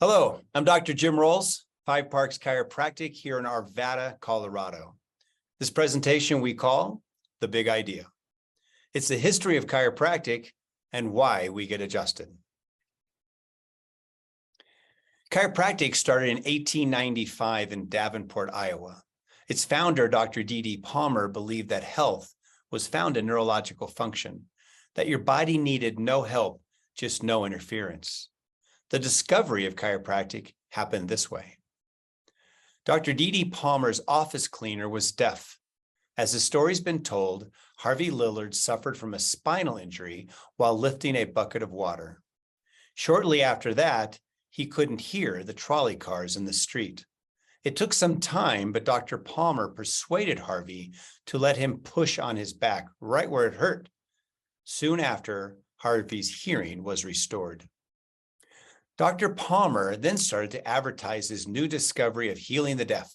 Hello, I'm Dr. Jim Rolls, Five Parks Chiropractic here in Arvada, Colorado. This presentation we call The Big Idea. It's the history of chiropractic and why we get adjusted. Chiropractic started in 1895 in Davenport, Iowa. Its founder, Dr. D.D. Palmer, believed that health was found in neurological function, that your body needed no help, just no interference. The discovery of chiropractic happened this way. Dr. D.D. Palmer's office cleaner was deaf. As the story's been told, Harvey Lillard suffered from a spinal injury while lifting a bucket of water. Shortly after that, he couldn't hear the trolley cars in the street. It took some time, but Dr. Palmer persuaded Harvey to let him push on his back right where it hurt. Soon after, Harvey's hearing was restored. Dr. Palmer then started to advertise his new discovery of healing the deaf.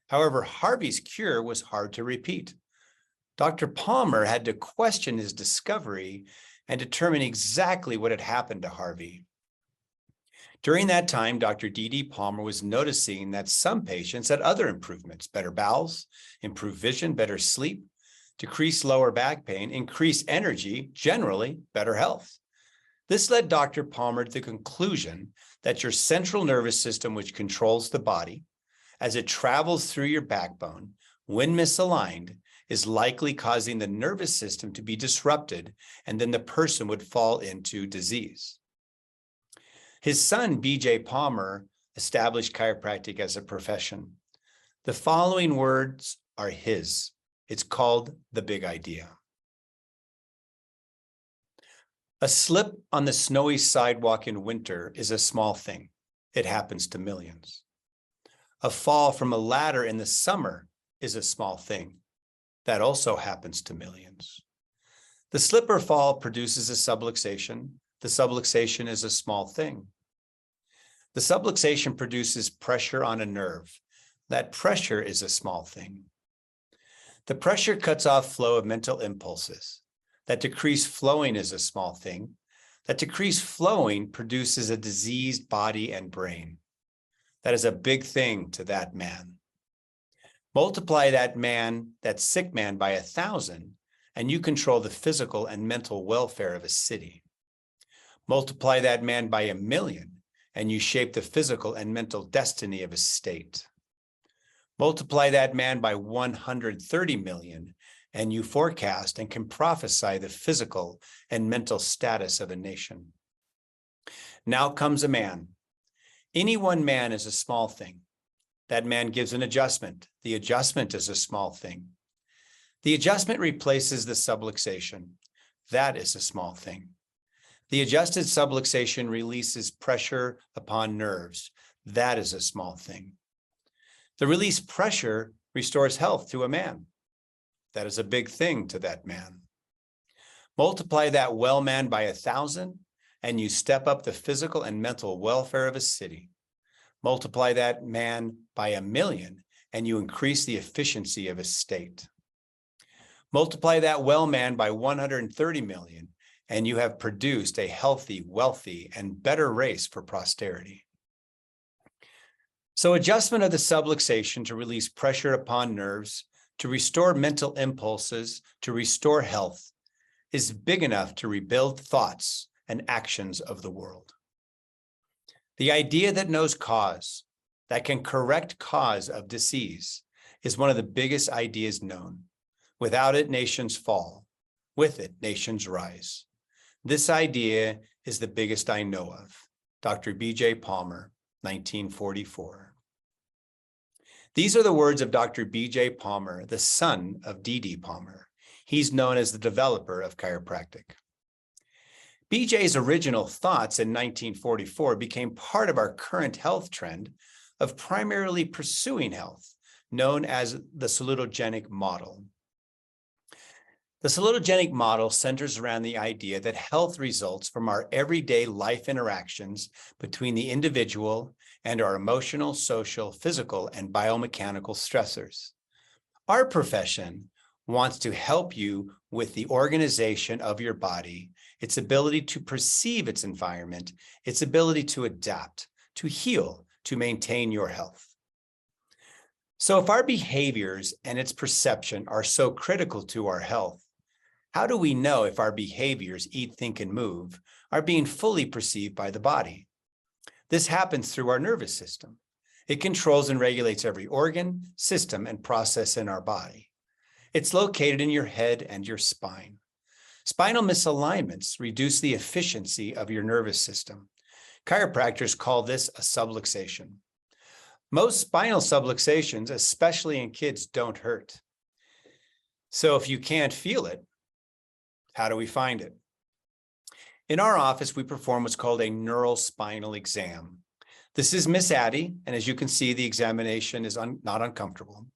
However, Harvey's cure was hard to repeat. Dr. Palmer had to question his discovery and determine exactly what had happened to Harvey. During that time, Dr. D.D. Palmer was noticing that some patients had other improvements: better bowels, improved vision, better sleep, decreased lower back pain, increased energy, generally better health. This led Dr. Palmer to the conclusion that your central nervous system, which controls the body, as it travels through your backbone, when misaligned, is likely causing the nervous system to be disrupted, and then the person would fall into disease. His son, B.J. Palmer, established chiropractic as a profession. The following words are his. It's called The Big Idea. A slip on the snowy sidewalk in winter is a small thing. It happens to millions. A fall from a ladder in the summer is a small thing. That also happens to millions. The slip or fall produces a subluxation. The subluxation is a small thing. The subluxation produces pressure on a nerve. That pressure is a small thing. The pressure cuts off flow of mental impulses. That decreased flowing is a small thing. That decreased flowing produces a diseased body and brain. That is a big thing to that man. Multiply that man, that sick man, by 1,000, and you control the physical and mental welfare of a city. Multiply that man by 1,000,000, and you shape the physical and mental destiny of a state. Multiply that man by 130 million, and you forecast and can prophesy the physical and mental status of a nation. Now comes a man. Any one man is a small thing. That man gives an adjustment. The adjustment is a small thing. The adjustment replaces the subluxation. That is a small thing. The adjusted subluxation releases pressure upon nerves. That is a small thing. The released pressure restores health to a man. That is a big thing to that man. Multiply that well man by 1,000, and you step up the physical and mental welfare of a city. Multiply that man by 1,000,000, and you increase the efficiency of a state. Multiply that well man by 130 million, and you have produced a healthy, wealthy, and better race for posterity. So adjustment of the subluxation to release pressure upon nerves, to restore mental impulses, to restore health, is big enough to rebuild thoughts and actions of the world. The idea that knows cause, that can correct cause of disease, is one of the biggest ideas known. Without it, nations fall. With it, nations rise. This idea is the biggest I know of. Dr. B.J. Palmer, 1944. These are the words of Dr. B.J. Palmer, the son of D.D. Palmer. He's known as the developer of chiropractic. B.J.'s original thoughts in 1944 became part of our current health trend of primarily pursuing health, known as the salutogenic model. The salutogenic model centers around the idea that health results from our everyday life interactions between the individual and our emotional, social, physical, and biomechanical stressors. Our profession wants to help you with the organization of your body, its ability to perceive its environment, its ability to adapt, to heal, to maintain your health. So if our behaviors and its perception are so critical to our health, how do we know if our behaviors, eat, think, and move, are being fully perceived by the body? This happens through our nervous system. It controls and regulates every organ, system, and process in our body. It's located in your head and your spine. Spinal misalignments reduce the efficiency of your nervous system. Chiropractors call this a subluxation. Most spinal subluxations, especially in kids, don't hurt. So if you can't feel it, how do we find it? In our office, we perform what's called a neural spinal exam. This is Miss Addie, and as you can see, the examination is not uncomfortable.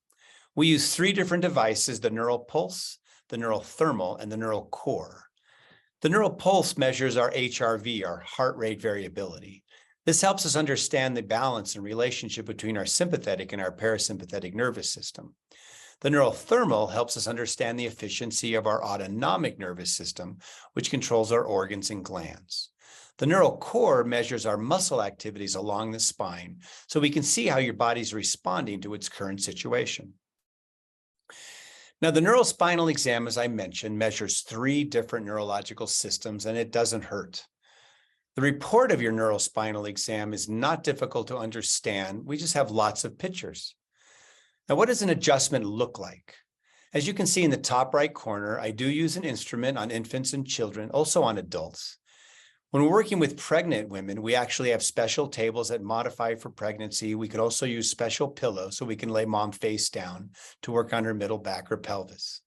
We use 3 different devices: the neural pulse, the neural thermal, and the neural core. The neural pulse measures our HRV, our heart rate variability. This helps us understand the balance and relationship between our sympathetic and our parasympathetic nervous system. The neural thermal helps us understand the efficiency of our autonomic nervous system, which controls our organs and glands. The neural core measures our muscle activities along the spine, so we can see how your body's responding to its current situation. Now, the neural spinal exam, as I mentioned, measures 3 different neurological systems, and it doesn't hurt. The report of your neural spinal exam is not difficult to understand. We just have lots of pictures. Now, what does an adjustment look like? As you can see in the top right corner, I do use an instrument on infants and children, also on adults. When we're working with pregnant women, we actually have special tables that modify for pregnancy. We could also use special pillows so we can lay mom face down to work on her middle back or pelvis.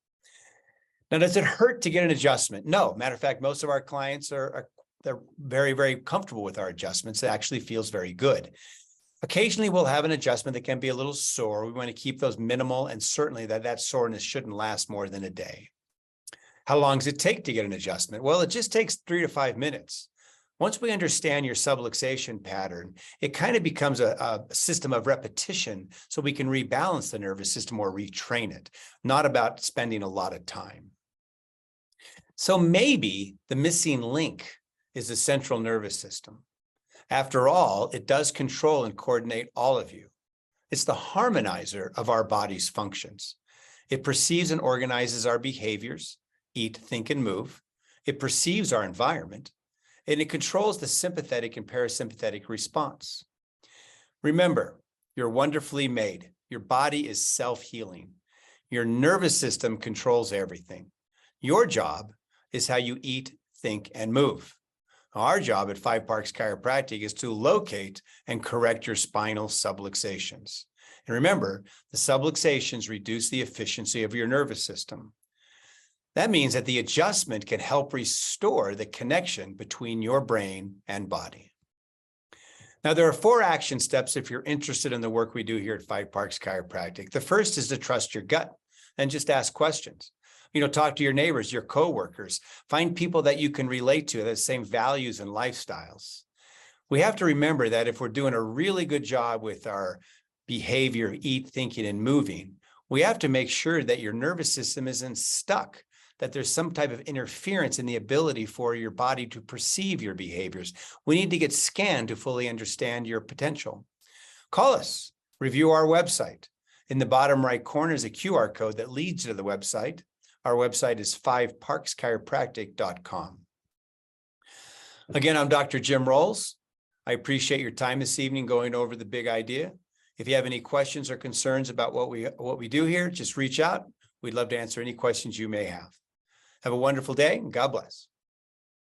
Now, does it hurt to get an adjustment? No. Matter of fact, most of our clients they're very, very comfortable with our adjustments. It actually feels very good. Occasionally, we'll have an adjustment that can be a little sore. We want to keep those minimal, and certainly that soreness shouldn't last more than a day. How long does it take to get an adjustment? Well, it just takes 3 to 5 minutes. Once we understand your subluxation pattern, it kind of becomes a system of repetition so we can rebalance the nervous system or retrain it, not about spending a lot of time. So maybe the missing link is the central nervous system. After all, it does control and coordinate all of you. It's the harmonizer of our body's functions. It perceives and organizes our behaviors, eat, think, and move. It perceives our environment, and it controls the sympathetic and parasympathetic response. Remember, you're wonderfully made. Your body is self-healing. Your nervous system controls everything. Your job is how you eat, think, and move. Our job at 5 Parks Chiropractic is to locate and correct your spinal subluxations. And remember, the subluxations reduce the efficiency of your nervous system. That means that the adjustment can help restore the connection between your brain and body. Now, there are 4 action steps if you're interested in the work we do here at 5 Parks Chiropractic. The first is to trust your gut and just ask questions. Talk to your neighbors, your coworkers, find people that you can relate to, that have the same values and lifestyles. We have to remember that if we're doing a really good job with our behavior, eat, thinking, and moving, we have to make sure that your nervous system isn't stuck, that there's some type of interference in the ability for your body to perceive your behaviors. We need to get scanned to fully understand your potential. Call us, review our website. In the bottom right corner is a QR code that leads you to the website. Our website is 5parkschiropractic.com. Again, I'm Dr. Jim Rolls. I appreciate your time this evening going over the big idea. If you have any questions or concerns about what we do here, just reach out. We'd love to answer any questions you may have. Have a wonderful day, and God bless.